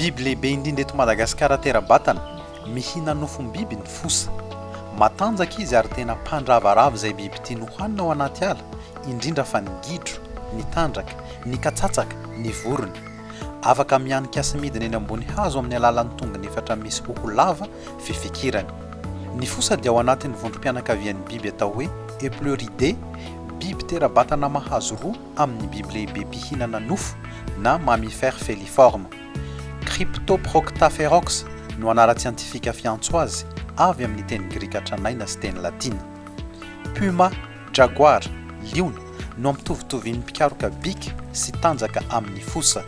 Biby lehibe indrindra eto Madagasikara tera-batana, mihina nofom-biby ny fosa. Matanjaka izy ary tena mpandravarava izay biby tiany hohanina ao anaty ala, indrindra fa ny gidro, ny tandraka, ny katsatsaka, ny vorona. Afaka mihanika sy midina eny ambony hazo amin'ny alalan'ny tongony efatra misy hoho lava fifikirany. Ny fosa dia ao anatin'ny vondrom-pianakavian'ny biby atao hoe Epleuridés, biby tera-batana mahazo roa amin'ny biby lehibe mpihinana nofo na mammifère feliforme. Cryptoproctopherox no anara-tsiantifika fiantso azy, avy amin'ny teny grika tranaina sy teny latina. Puma, jaguar, liona no mitovitovy ny mpikaroka bika sy tanjaka amin'ny fosa.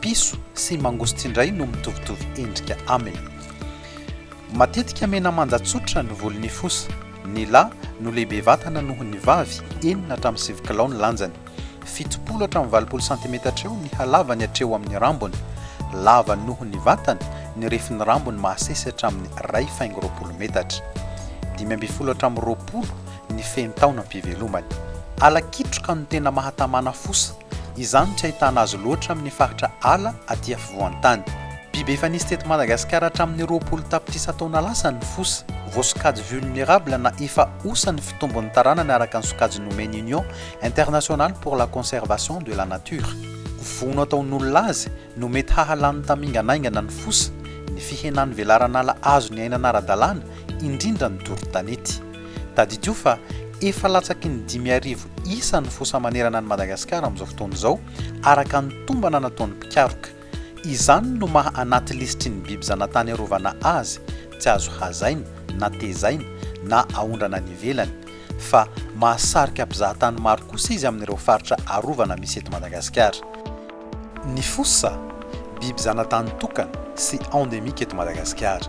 Piso sy mangosty indray no mitovitovy endrika aminy. Matetika mena manjatsotra ny volon'ny fosa. Ny lahy no lehibe vatana noho ny vavy, 4.7 kilao ny lanjany. 7.20 cm eo ny halavany hatreo amin'ny rambony. Lava noho ny vatany, ny refin'ny rambony mahasesy hatramin'ny 2.20 metatra. 5.20 ny feno-taona ampivelomany. Ala-kitroka no tena mahatamana fosa. Izany tsy ahitana azy loatra amin'ny faritra ala aty afovoan-tany. Biby efa nisy teto Madagasikara hatramin'ny 20 tapitrisa taona lasa ny fosa. Voasokajy vulnérable na efa osa ny fitombon'ny taranany araka ny sokajy nomeny Union Internationale pour la Conservation de la Nature. Vono ataon'olona azy no mety hahalany taminganaingana ny fosa, ny fihenany velaran'ala azo ny ainana ara-dalàna, indrindra ny doro-tanety. Tadidio fa efa latsaky ny 5,000 isa ny fosa manerana ny Madagasikara amin'izao fotoana izao, araka ny tombana nataon'ny mpikaroka. Izany no maha anaty lisitry ny biby zanatany arovana azy, tsy azo hazaina, na tezaina, na aondrana ny ivelany, fa mahasarika mpizahatany maro kosa izy amin'ireo faritra arovana misy eto Madagasikara. Ny fosa, biby zanatany tokana sy endémique eto Madagasikara.